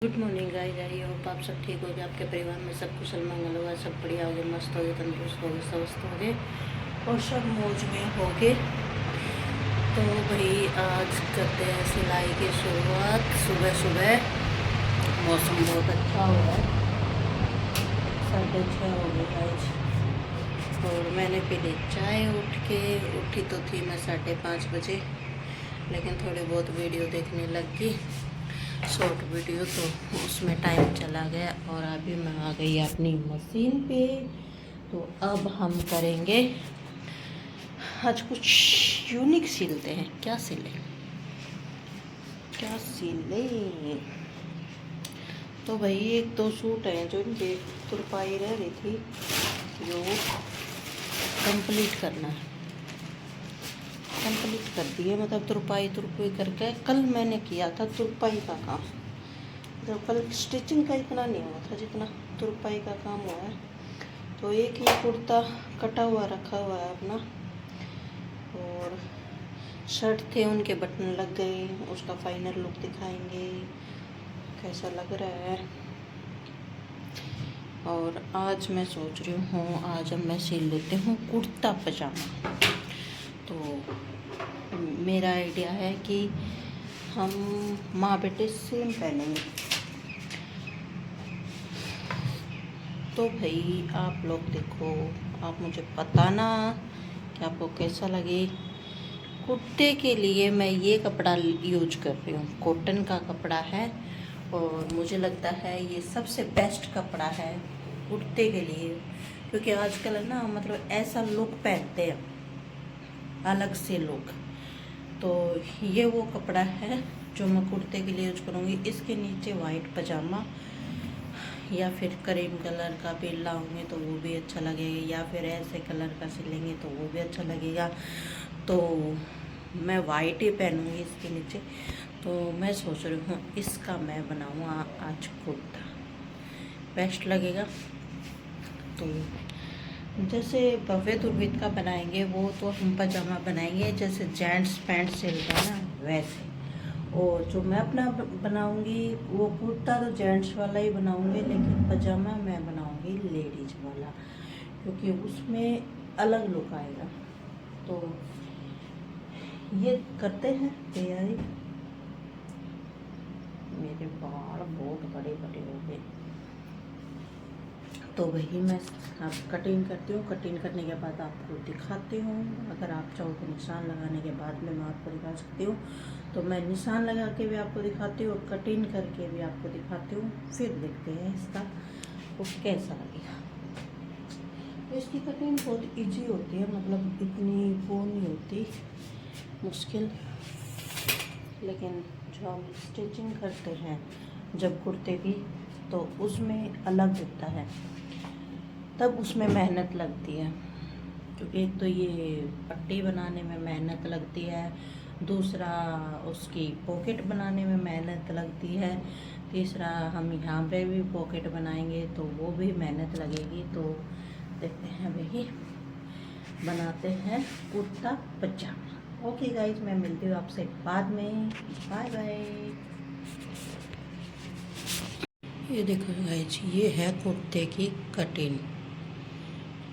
Good morning guys, I hope आप सब ठीक हो गए, आपके परिवार में सब कुशल मंगल होगा, सब बढ़िया हो गए, मस्त हो गए, तंदुरुस्त हो गए, स्वस्थ हो गए और सब मौज में हो गए। तो भाई आज करते हैं सिलाई की शुरुआत। सुबह सुबह मौसम बहुत अच्छा हो रहा है, 6:30 हो गए आज। और मैंने पी ली चाय। उठी तो थी मैं 5:30 बजे, लेकिन थोड़ी बहुत वीडियो देखने लग गई, शॉर्ट वीडियो, तो उसमें टाइम चला गया। और अभी मैं आ गई अपनी मशीन पे। तो अब हम करेंगे, आज कुछ यूनिक सिलते हैं। क्या सिले तो भाई एक दो सूट हैं जो इनके तुरपाई रह रही थी, जो कंप्लीट करना है। कंप्लीट कर दिए, मतलब तुरपाई करके कल मैंने किया था तुरपाई का काम। तो कल स्टिचिंग का इतना नहीं हुआ था जितना तुरपाई का काम हुआ है। तो एक ही कुर्ता कटा हुआ रखा हुआ है अपना, और शर्ट थे उनके बटन लग गए। उसका फाइनल लुक दिखाएंगे कैसा लग रहा है। और आज मैं सोच रही हूँ, आज अब मैं सिल लेती हूँ कुर्ता पजामा। तो मेरा आइडिया है कि हम माँ बेटे सेम पहनेंगे। तो भाई आप लोग देखो, आप मुझे बताना कि आपको कैसा लगे। कुर्ते के लिए मैं ये कपड़ा यूज कर रही हूँ, कॉटन का कपड़ा है, और मुझे लगता है ये सबसे बेस्ट कपड़ा है कुर्ते के लिए। क्योंकि आजकल ना, मतलब ऐसा लुक पहनते हैं, अलग से लुक। तो ये वो कपड़ा है जो मैं कुर्ते के लिए यूज करूँगी। इसके नीचे वाइट पजामा या फिर क्रीम कलर का भी लाऊंगी तो वो भी अच्छा लगेगा, या फिर ऐसे कलर का सिलेंगे तो वो भी अच्छा लगेगा। तो मैं वाइट ही पहनूंगी इसके नीचे। तो मैं सोच रही हूँ इसका मैं बनाऊँ आज कुर्ता, बेस्ट लगेगा। तो जैसे भव्य दुर्भित का बनाएंगे वो तो हम पजामा बनाएंगे, जैसे जेंट्स पैंट सिलता है ना वैसे। और जो मैं अपना बनाऊंगी वो कुर्ता तो जेंट्स वाला ही बनाऊंगी, लेकिन पजामा मैं बनाऊंगी लेडीज वाला, क्योंकि उसमें अलग लुक आएगा। तो ये करते हैं तैयारी। मेरे बाल बहुत बड़े बड़े हो गए, तो वही मैं अब कटिंग करती हूँ। कटिंग करने के बाद आपको दिखाती हूँ। अगर आप चाहो तो निशान लगाने के बाद में मैं आपको दिखा सकती हूँ। तो मैं निशान लगा के भी आपको दिखाती हूँ और कटिंग करके भी आपको दिखाती हूँ। फिर देखते हैं इसका वो कैसा लगेगा। इसकी कटिंग बहुत इजी होती है, मतलब इतनी वो नहीं होती मुश्किल। लेकिन जो हम स्टिचिंग करते हैं जब कुर्ते की, तो उसमें अलग होता है, तब उसमें मेहनत लगती है। क्योंकि एक तो ये पट्टी बनाने में मेहनत लगती है, दूसरा उसकी पॉकेट बनाने में मेहनत लगती है, तीसरा हम यहाँ पे भी पॉकेट बनाएंगे तो वो भी मेहनत लगेगी। तो देखते हैं वही बनाते हैं कुर्ता पजामा। ओके गाइज, मैं मिलती हूँ आपसे बाद में। Bye bye. ये देखो गाइज, ये है कुर्ते की कटिंग,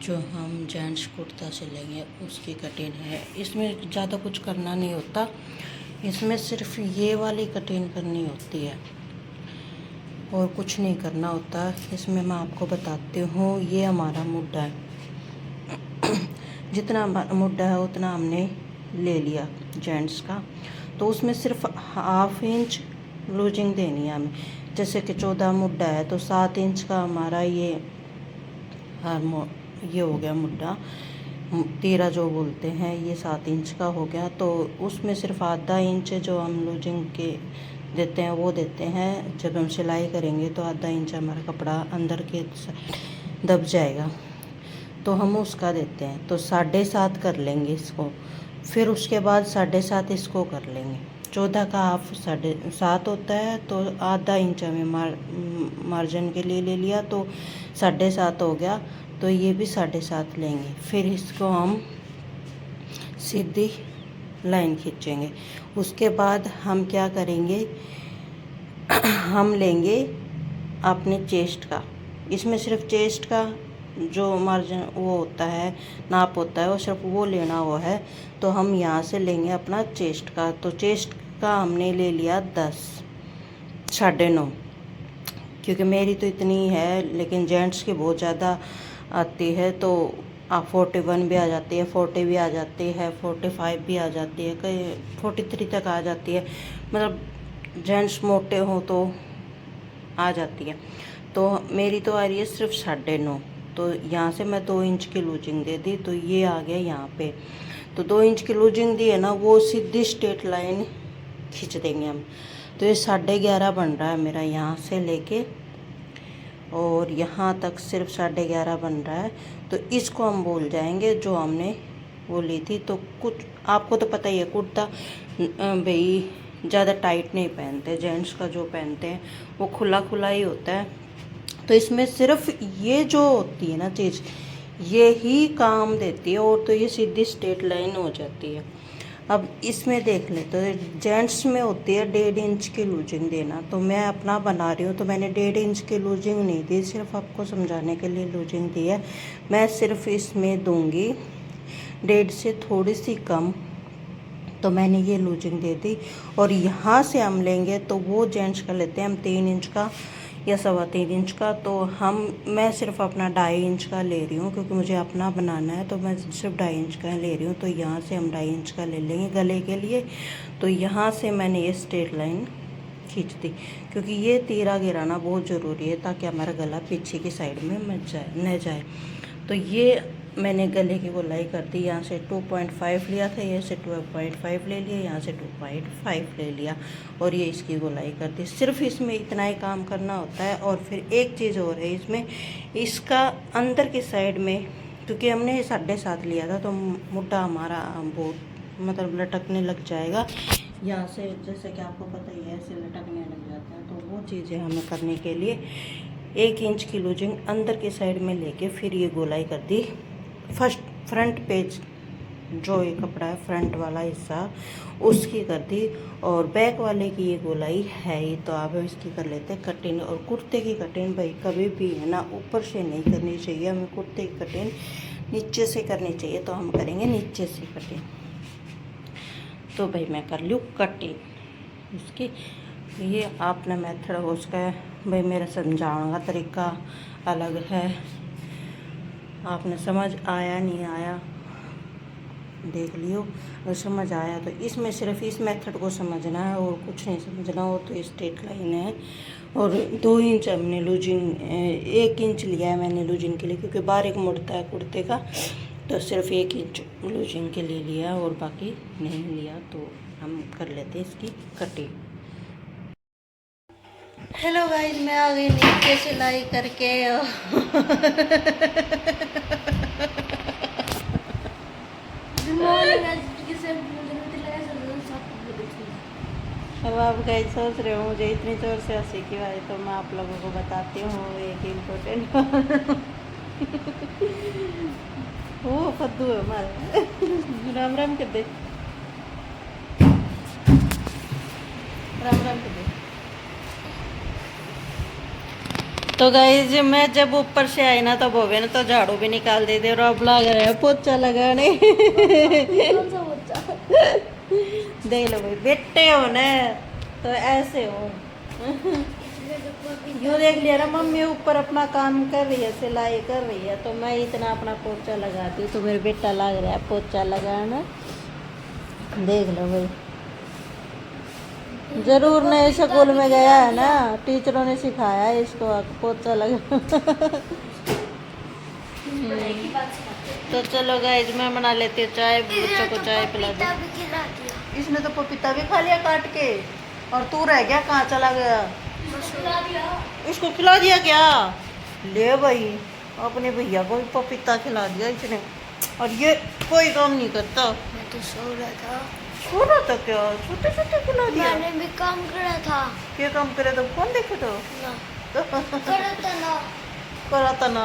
जो हम जेंट्स कुर्ता सिलेंगे उसकी कटिंग है। इसमें ज़्यादा कुछ करना नहीं होता, इसमें सिर्फ ये वाली कटिंग करनी होती है और कुछ नहीं करना होता। इसमें मैं आपको बताती हूँ, ये हमारा मुड्ढा है। जितना मुड्ढा है उतना हमने ले लिया जेंट्स का, तो उसमें सिर्फ 1/2 इंच लूजिंग देनी है हमें। जैसे कि 14 मुड्ढा है तो 7 इंच का हमारा ये हो गया मुड्ढा। 13 जो बोलते हैं, ये 7 इंच का हो गया। तो उसमें सिर्फ आधा इंच जो हम लूजिंग के देते हैं वो देते हैं। जब हम सिलाई करेंगे तो आधा इंच हमारा कपड़ा अंदर के दब जाएगा, तो हम उसका देते हैं। तो 7.5 कर लेंगे इसको, फिर उसके बाद 7.5 इसको कर लेंगे। 14 का हाफ 7.5 होता है, तो आधा इंच हमें मार्जिन के लिए ले लिया, तो 7.5 हो गया। तो ये भी 7.5 लेंगे। फिर इसको हम सीधी लाइन खींचेंगे। उसके बाद हम क्या करेंगे, हम लेंगे अपने चेस्ट का। इसमें सिर्फ चेस्ट का जो मार्जिन वो होता है, नाप होता है, वो सिर्फ वो लेना हुआ है। तो हम यहाँ से लेंगे अपना चेस्ट का। तो चेस्ट का हमने ले लिया 10, 9.5, क्योंकि मेरी तो इतनी है, लेकिन जेंट्स की बहुत ज़्यादा आती है। तो 41 भी आ जाती है, 40 भी आ जाती है, 45 भी आ जाती है, कई 43 तक आ जाती है। मतलब जेंट्स मोटे हों तो आ जाती है। तो मेरी तो आ रही है सिर्फ 9.5। तो यहाँ से मैं 2 इंच की लूजिंग दे दी, तो ये आ गया यहाँ पे। तो 2 इंच की लूजिंग दी है ना, वो सीधी स्ट्रेट लाइन खींच देंगे हम। तो ये 11.5 बन रहा है मेरा, यहाँ से लेके और यहाँ तक सिर्फ 11.5 बन रहा है। तो इसको हम बोल जाएंगे जो हमने वो ली थी। तो कुछ आपको तो पता ही है, कुर्ता भाई ज़्यादा टाइट नहीं पहनते, जेंट्स का जो पहनते हैं वो खुला खुला ही होता है। तो इसमें सिर्फ ये जो होती है ना चीज़, ये ही काम देती है, और तो ये सीधी स्ट्रेट लाइन हो जाती है। अब इसमें देख ले, तो जेंट्स में होती है 1.5 इंच की लूजिंग देना। तो मैं अपना बना रही हूँ, तो मैंने 1.5 इंच की लूजिंग नहीं दी, सिर्फ आपको समझाने के लिए लूजिंग दी है। मैं सिर्फ इसमें दूंगी 1.5 से थोड़ी सी कम। तो मैंने ये लूजिंग दे दी। और यहाँ से हम लेंगे तो वो जेंट्स का लेते हैं हम 3 इंच का या 3.25 इंच का। तो मैं सिर्फ अपना 2.5 इंच का ले रही हूँ, क्योंकि मुझे अपना बनाना है, तो मैं सिर्फ 2.5 इंच का ले रही हूँ। तो यहाँ से हम 2.5 इंच का ले लेंगे गले के लिए। तो यहाँ से मैंने ये स्ट्रेट लाइन खींच दी, क्योंकि ये तीरा गिराना बहुत ज़रूरी है, ताकि हमारा गला पीछे की साइड में न जाए। तो ये मैंने गले की गोलाई कर दी। यहाँ से 2.5 लिया था, यहाँ से 2.5 ले लिया, यहाँ से 2.5 ले लिया, और ये इसकी गोलाई कर दी। सिर्फ इसमें इतना ही काम करना होता है। और फिर एक चीज़ और है इसमें, इसका अंदर की साइड में, क्योंकि हमने 7.5 लिया था, तो मुड्ढा हमारा बहुत मतलब लटकने लग जाएगा यहाँ से, जैसे कि आपको पता ही है, ऐसे लटकने लग जाता है। तो वो चीज़ें हमें करने के लिए 1 इंच की लूजिंग अंदर की साइड में लेके फिर ये गोलाई कर दी। फ्रंट पेज जो ये कपड़ा है, फ्रंट वाला हिस्सा, उसकी कर दी। और बैक वाले की ये गोलाई है ही, तो आप इसकी कर लेते हैं कटिंग। और कुर्ते की कटिंग भाई कभी भी है ना ऊपर से नहीं करनी चाहिए, हमें कुर्ते की कटिंग नीचे से करनी चाहिए। तो हम करेंगे नीचे से कटिंग। तो भाई मैं कर लूँ कटिंग इसकी। ये आपने मेथड उसका भाई मेरा समझाने का तरीका अलग है, आपने समझ आया नहीं आया देख लियो। अगर समझ आया तो इसमें सिर्फ इस मेथड को समझना है और कुछ नहीं समझना हो। तो स्ट्रेट लाइन है, और 2 इंच हमने लूजिंग 1 इंच लिया है मैंने लूजिंग के लिए, क्योंकि बारीक मुड़ता है कुर्ते का। तो सिर्फ 1 इंच लूजिंग के लिए लिया और बाकी नहीं लिया। तो हम कर लेते हैं इसकी कटिंग। हेलो गाइस, मैं आ गई नीचे सिलाई करके। अब आप गाइस सोच रहे हो मुझे इतनी जोर से हंसी क्यों आई, तो मैं आप लोगों को बताती हूँ एक इम्पोर्टेंट। वो फद्दू है हमारा। राम राम कर दे, राम राम कर दे। तो गाइस मैं जब ऊपर से आई ना, तो बोवे ने तो झाड़ू भी निकाल दे और अब लग रहा है पोछा लगाने। देख लो भाई, बेटे हो ना तो ऐसे हो। यूँ देख लिया ना, मम्मी ऊपर अपना काम कर रही है, सिलाई कर रही है, तो मैं इतना अपना पोछा लगाती हूँ। तो मेरा बेटा लग रहा है पोछा लगाना। देख लो भाई, जरूर नए स्कूल में गया है ना, टीचरों ने सिखाया है इसको पोछा लगा। तो चलो गाइस मैं बना लेती हूँ चाय, बच्चों को चाय पिला दी। इसने तो पपीता भी खा लिया काट के, और तू रह गया, कहाँ चला गया? इसको खिला दिया क्या? ले भाई, अपने भैया को भी पपीता खिला दिया इसने, और ये कोई काम नहीं करता। मैं तो सो रहा था। सो रहा था क्या? छोटे छोटे खिला दिया। मैंने भी काम करा था। क्या काम करे तो कौन देखे तो? करा था ना। करा था ना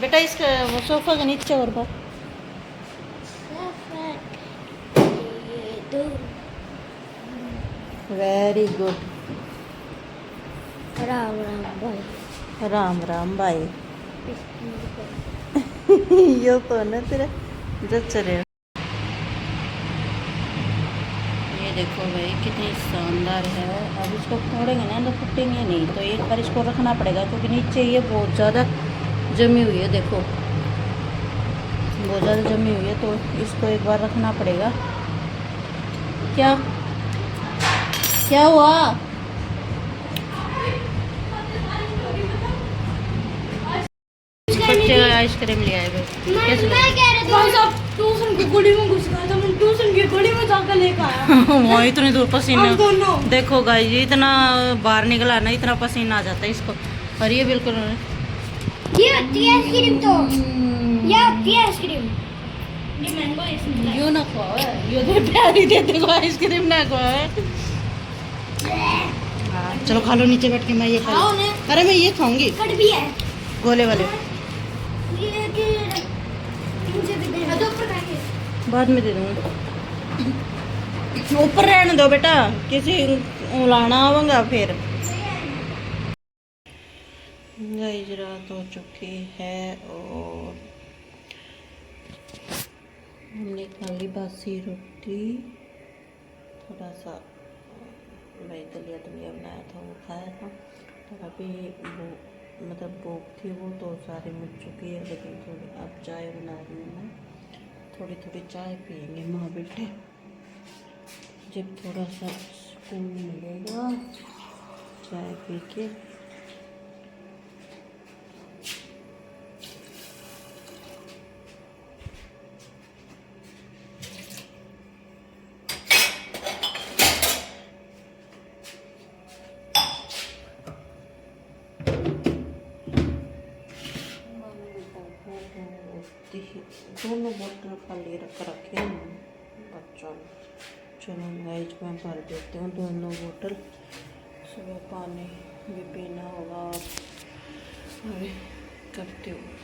बेटा, इसके सोफा के नीचे और बात। Very good. राम राम भाई। राम राम भाई। यो तो ना तेरा जच रहे। ये देखो भाई कितनी शानदार है। अब इसको फोड़ेंगे ना तो फूटेंगे नहीं, तो एक बार इसको रखना पड़ेगा क्योंकि नीचे ये बहुत ज़्यादा जमी हुई है। देखो बहुत ज़्यादा जमी हुई है, तो इसको एक बार रखना पड़ेगा। क्या क्या हुआ? बच्चे आइसक्रीम ले आए भाई। कैसे मैं कह रही भाई साहब ट्यूशन की गोली में घुस गया था, मैं ट्यूशन की गोली में जाकर लेकर आया। वो इतनी दूर पसीना। हम दोनों देखो गाइस ये इतना बाहर निकला ना, इतना पसीना आ जाता है इसको। और ये बिल्कुल ये होती है आइसक्रीम तो ये होती है आइसक्रीम। ये मैंगो आइसक्रीम यो ना खाओ, यो दे प्यारी दे देखो आइसक्रीम ना खाओ। हाँ चलो खा लो नीचे बैठ के, मैं ये खाओ ने अरे मैं ये खाऊंगी कड़वी है। गोले वाले। ये कि मुझे भी दे दो, ऊपर खाएंगे। बाद में दे दूँगा। ऊपर रहने दो बेटा, किसी उलाना आऊंगा फिर। गाइस रात हो चुकी है और हमने खा ली बासी रोटी। थोड़ा सा मैं दलिया दलिया बनाया था वो खाया था। तो अभी वो मतलब भूख थी वो तो सारी मिट चुकी है, लेकिन थोड़ी अब चाय बना रही हूँ मैं। थोड़ी थोड़ी चाय पियेंगे माँ बेटे, जब थोड़ा सा सुकून मिलेगा चाय पी के। दोनों बोतल खाली रखे हैं बच्चों ने। चलो गाइस मैं भर देती हूँ दोनों बोतल। सुबह पानी भी पीना होगा, अभी करती हूँ।